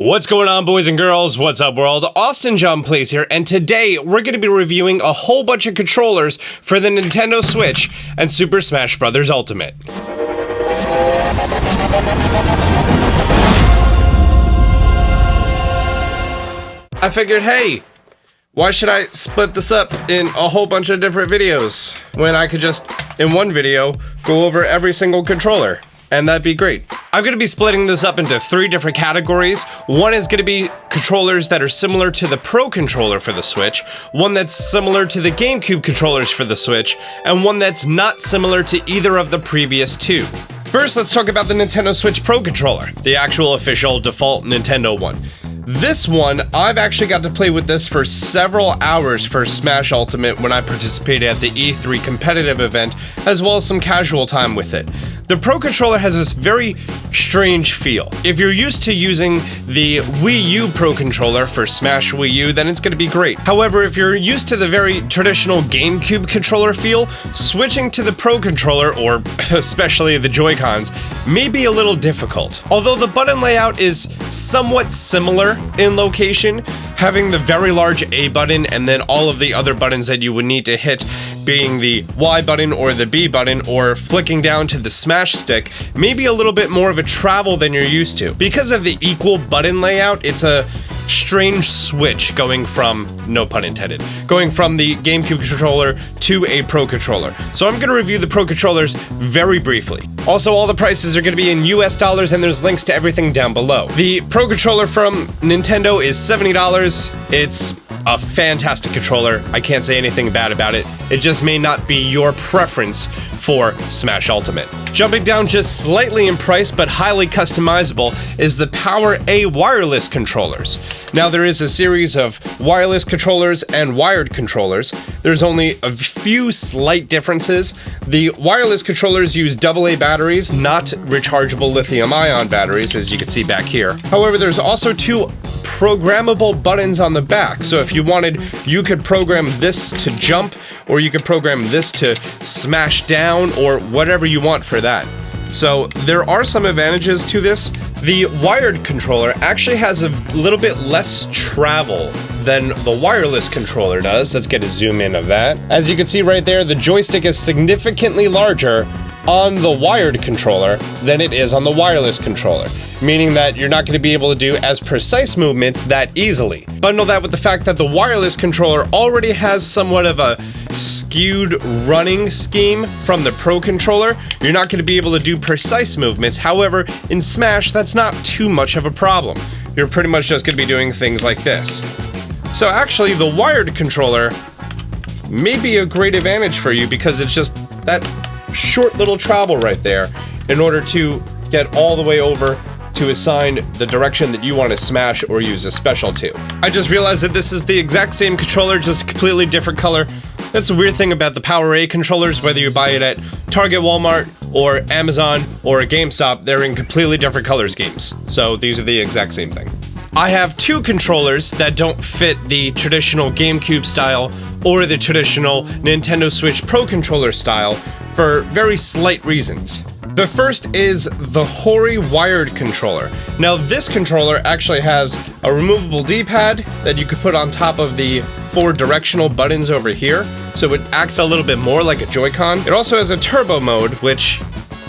What's going on, boys and girls? What's up, world? Austin John Plays here, and today we're going to be reviewing a whole bunch of controllers for the Nintendo Switch and Super Smash Bros. Ultimate. I figured, hey, why should I split this up in a whole bunch of different videos when I could just, in one video, go over every single controller? And that'd be great. I'm going to be splitting this up into 3 different categories. One is going to be controllers that are similar to the Pro Controller for the Switch, one that's similar to the Gamecube controllers for the Switch, and one that's not similar to either of the previous 2. First, let's talk about the Nintendo Switch Pro Controller, the actual official default Nintendo one. This one, I've actually got to play with this for several hours for Smash Ultimate when I participated at the E3 competitive event, as well as some casual time with it. The Pro Controller has this very strange feel. If you're used to using the Wii U Pro Controller for Smash Wii U, then it's going to be great. However, if you're used to the very traditional GameCube controller feel, switching to the Pro Controller, or especially the Joy-Cons, may be a little difficult. Although the button layout is somewhat similar in location, having the very large A button and then all of the other buttons that you would need to hit being the Y button or the B button or flicking down to the smash stick may be a little bit more of a travel than you're used to. Because of the equal button layout, it's a strange switch going from, no pun intended, going from the GameCube controller to a Pro Controller. So I'm going to review the Pro Controllers very briefly. Also, all the prices are going to be in US dollars and there's links to everything down below. The Pro Controller from Nintendo is $70. It's a fantastic controller. I can't say anything bad about it. It just may not be your preference for Smash Ultimate. Jumping down just slightly in price but highly customizable is the PowerA wireless controllers. Now, there is a series of wireless controllers and wired controllers. There's only a few slight differences. The wireless controllers use AA batteries, not rechargeable lithium-ion batteries, as you can see back here. However, there's also 2 programmable buttons on the back. So if you wanted, you could program this to jump, or you could program this to smash down, or whatever you want for that. So there are some advantages to this. The wired controller actually has a little bit less travel than the wireless controller does. Let's get a zoom in of that. As you can see right there, the joystick is significantly larger on the wired controller than it is on the wireless controller, meaning that you're not going to be able to do as precise movements that easily. Bundle that with the fact that the wireless controller already has somewhat of a skewed running scheme from the Pro Controller. You're not going to be able to do precise movements. However, in Smash, that's not too much of a problem. You're pretty much just going to be doing things like this. So actually, the wired controller may be a great advantage for you because it's just that short little travel right there in order to get all the way over to assign the direction that you want to smash or use a special to. I just realized that this is the exact same controller, just a completely different color. That's the weird thing about the PowerA controllers, whether you buy it at Target, Walmart, or Amazon, or a GameStop, they're in completely different color schemes. So these are the exact same thing. I have 2 controllers that don't fit the traditional GameCube style or the traditional Nintendo Switch Pro Controller style for very slight reasons. The first is the HORI wired controller. Now, this controller actually has a removable D-pad that you could put on top of the 4 directional buttons over here, so it acts a little bit more like a Joy-Con. It also has a turbo mode, which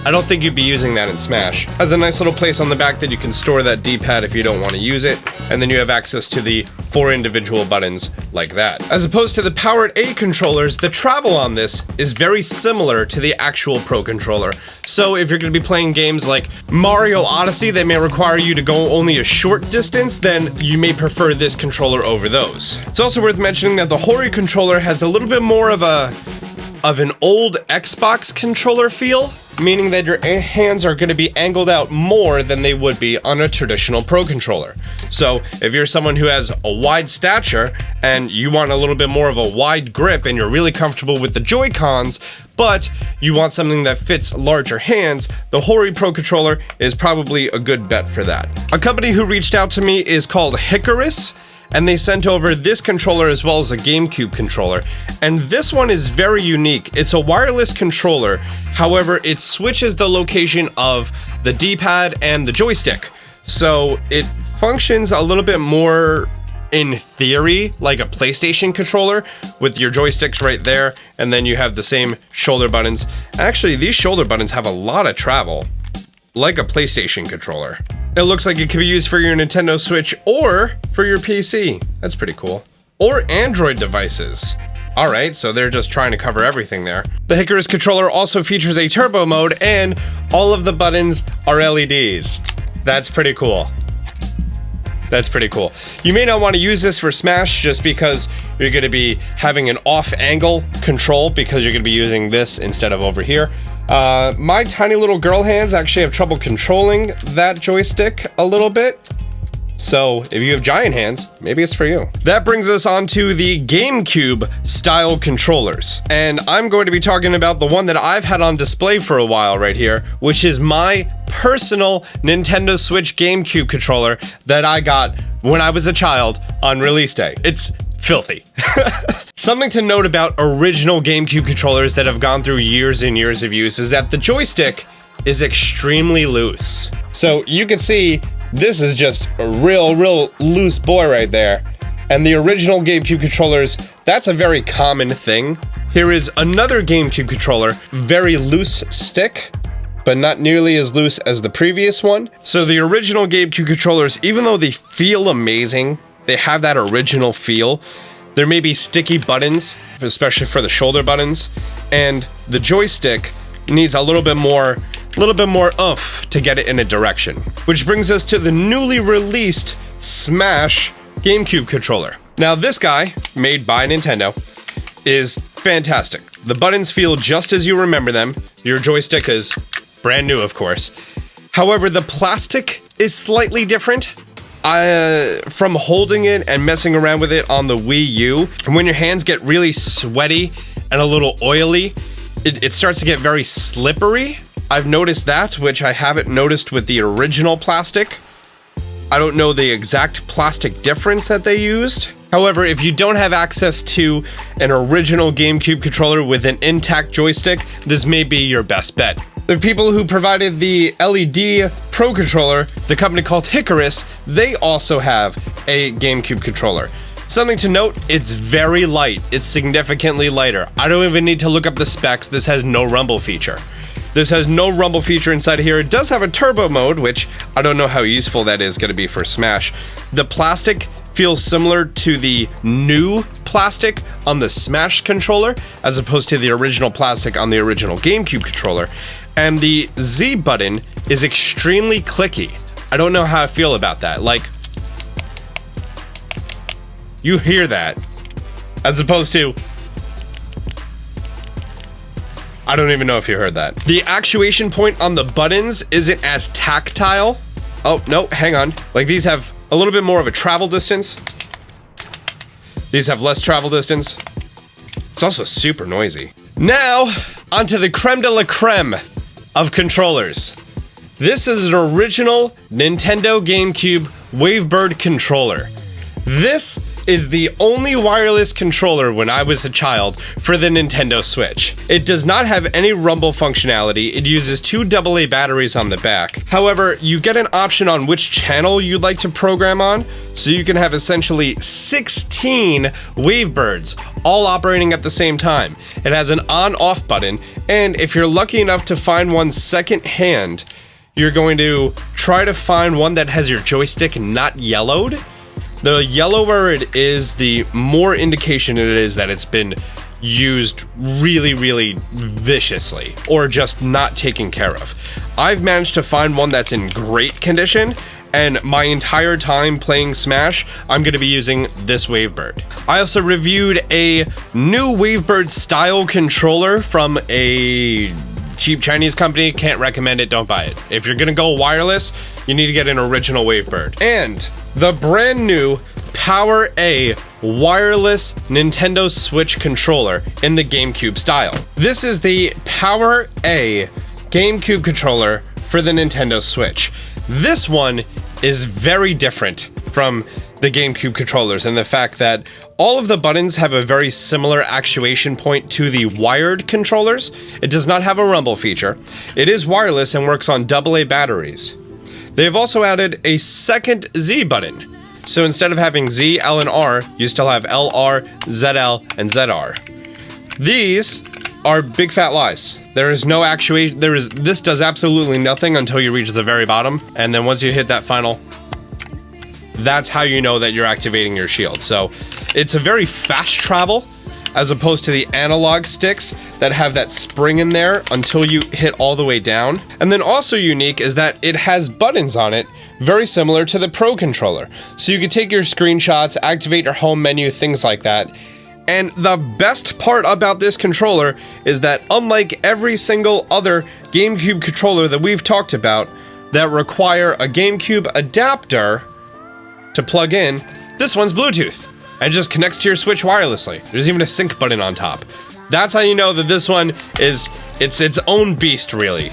I don't think you'd be using that in Smash. Has a nice little place on the back that you can store that D-pad if you don't want to use it, and then you have access to the 4 individual buttons like that. As opposed to the PowerA controllers, the travel on this is very similar to the actual Pro Controller. So if you're going to be playing games like Mario Odyssey that may require you to go only a short distance, then you may prefer this controller over those. It's also worth mentioning that the HORI controller has a little bit more of an old Xbox controller feel, meaning that your hands are going to be angled out more than they would be on a traditional Pro Controller. So if you're someone who has a wide stature and you want a little bit more of a wide grip and you're really comfortable with the Joy-Cons, but you want something that fits larger hands, the HORI Pro Controller is probably a good bet for that. A company who reached out to me is called Hycarus, and they sent over this controller as well as a GameCube controller. And this one is very unique. It's a wireless controller, however, it switches the location of the D-pad and the joystick. So it functions a little bit more in theory like a PlayStation controller with your joysticks right there, and then you have the same shoulder buttons. Actually, these shoulder buttons have a lot of travel, like a PlayStation controller. It looks like it could be used for your Nintendo Switch or for your PC. That's pretty cool. Or Android devices. Alright, so they're just trying to cover everything there. The Hycarus controller also features a turbo mode, and all of the buttons are LEDs. That's pretty cool. That's pretty cool. You may not want to use this for Smash just because you're going to be having an off-angle control because you're going to be using this instead of over here. My tiny little girl hands actually have trouble controlling that joystick a little bit. So if you have giant hands, maybe it's for you. That brings us on to the GameCube style controllers. And I'm going to be talking about the one that I've had on display for a while right here, which is my personal Nintendo Switch GameCube controller that I got when I was a child on release day. It's filthy. Something to note about original GameCube controllers that have gone through years and years of use is that the joystick is extremely loose. So you can see this is just a real loose boy right there. And the original GameCube controllers, that's a very common thing. Here is another GameCube controller, very loose stick, but not nearly as loose as the previous one. So the original GameCube controllers, even though they feel amazing, they have that original feel, there may be sticky buttons, especially for the shoulder buttons, and the joystick needs a little bit more oomph to get it in a direction. Which brings us to the newly released Smash GameCube controller. Now this guy, made by Nintendo, is fantastic. The buttons feel just as you remember them. Your joystick is brand new, of course. However, the plastic is slightly different. From holding it and messing around with it on the Wii U, and when your hands get really sweaty and a little oily, it starts to get very slippery. I've noticed that, which I haven't noticed with the original plastic. I don't know the exact plastic difference that they used. However, if you don't have access to an original GameCube controller with an intact joystick, this may be your best bet. The people who provided the LED Pro controller, the company called Hycarus, they also have a GameCube controller. Something to note, it's very light. It's significantly lighter. I don't even need to look up the specs. This has no rumble feature. This has no rumble feature inside here. It does have a turbo mode, which I don't know how useful that is going to be for Smash. The plastic feels similar to the new plastic on the Smash controller, as opposed to the original plastic on the original GameCube controller. And the Z button is extremely clicky. I don't know how I feel about that. Like, you hear that, as opposed to, I don't even know if you heard that. The actuation point on the buttons isn't as tactile. Oh, no, hang on. Like, these have a little bit more of a travel distance. These have less travel distance. It's also super noisy. Now, onto the creme de la creme of controllers. This is an original Nintendo GameCube Wavebird controller. This is the only wireless controller when I was a child for the Nintendo Switch. It does not have any rumble functionality. It uses 2 AA batteries on the back. However, you get an option on which channel you'd like to program on, so you can have essentially 16 Wavebirds all operating at the same time. It has an on-off button, and if you're lucky enough to find one second hand, you're going to try to find one that has your joystick not yellowed. The yellower it is, the more indication it is that it's been used really viciously or just not taken care of. I've managed to find one that's in great condition, and my entire time playing Smash, I'm going to be using this Wavebird. I also reviewed a new Wavebird style controller from a cheap Chinese company. Can't recommend it, don't buy it. If you're gonna go wireless, you need to get an original Wavebird. And the brand new PowerA wireless Nintendo Switch controller in the GameCube style. This is the PowerA GameCube controller for the Nintendo Switch. This one is very different from the GameCube controllers in the fact that all of the buttons have a very similar actuation point to the wired controllers. It does not have a rumble feature. It is wireless and works on AA batteries. They've also added a second Z button. So instead of having Z, L, and R, you still have LR, ZL, and ZR. These are big fat lies. There is no actuation. This does absolutely nothing until you reach the very bottom, and then once you hit that final, that's how you know that you're activating your shield. So it's a very fast travel, as opposed to the analog sticks that have that spring in there until you hit all the way down. And then also unique is that it has buttons on it, very similar to the Pro Controller. So you can take your screenshots, activate your home menu, things like that. And the best part about this controller is that unlike every single other GameCube controller that we've talked about that require a GameCube adapter to plug in, this one's Bluetooth. And just connects to your Switch wirelessly. There's even a sync button on top. That's how you know that this one is, it's its own beast, really.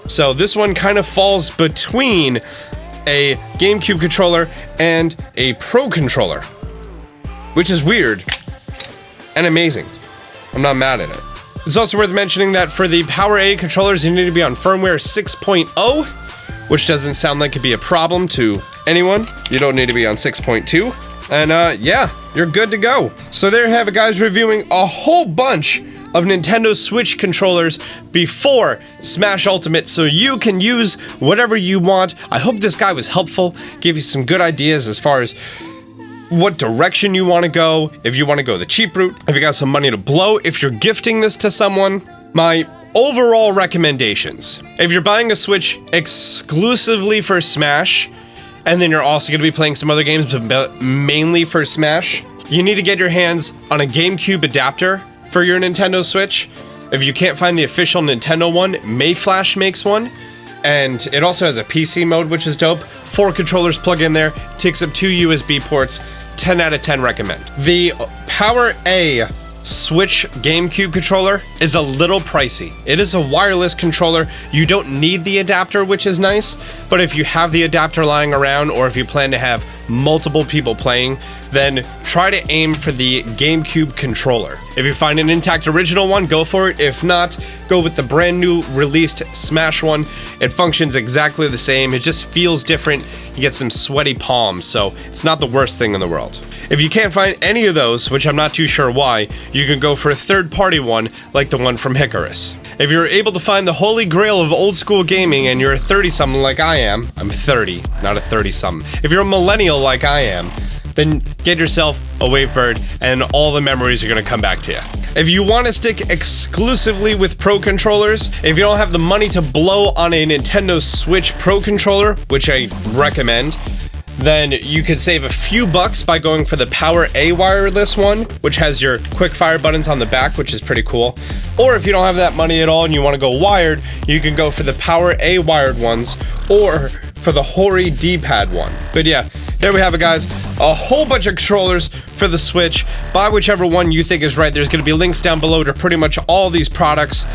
So this one kind of falls between a GameCube controller and a Pro Controller, which is weird and amazing. I'm not mad at it. It's also worth mentioning that for the PowerA controllers, you need to be on firmware 6.0, which doesn't sound like it'd be a problem to anyone. You don't need to be on 6.2. And yeah, you're good to go. So there you have it, guys, reviewing a whole bunch of Nintendo Switch controllers before Smash Ultimate, so you can use whatever you want. I hope this guy was helpful, gave you some good ideas as far as what direction you want to go, if you want to go the cheap route, if you got some money to blow, if you're gifting this to someone. My overall recommendations: if you're buying a Switch exclusively for Smash, and then you're also going to be playing some other games, but mainly for Smash, you need to get your hands on a GameCube adapter for your Nintendo Switch. If you can't find the official Nintendo one, Mayflash makes one, and it also has a PC mode, which is dope. 4 controllers plug in there, takes up 2 USB ports, 10 out of 10 recommend. The PowerA Switch GameCube controller is a little pricey. It is a wireless controller. You don't need the adapter, which is nice, but if you have the adapter lying around, or if you plan to have multiple people playing, then try to aim for the GameCube controller. If you find an intact original one, go for it. If not, go with the brand new released Smash one. It functions exactly the same. It just feels different. You get some sweaty palms, so it's not the worst thing in the world. If you can't find any of those, which I'm not too sure why, you can go for a third-party one like the one from Hycarus. If you're able to find the holy grail of old school gaming and you're a 30-something like I am, I'm 30, not a 30-something. If you're a millennial like I am, then get yourself a Wavebird and all the memories are gonna come back to you. If you want to stick exclusively with Pro Controllers, if you don't have the money to blow on a Nintendo Switch Pro Controller, which I recommend, then you could save a few bucks by going for the PowerA wireless one, which has your quick fire buttons on the back, which is pretty cool. Or if you don't have that money at all and you want to go wired, you can go for the PowerA wired ones or for the HORI D-pad one. But yeah, there we have it, guys. A whole bunch of controllers for the Switch. Buy whichever one you think is right. There's going to be links down below to pretty much all these products.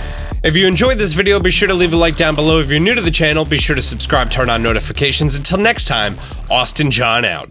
If you enjoyed this video, be sure to leave a like down below. If you're new to the channel, be sure to subscribe, turn on notifications. Until next time, Austin John out.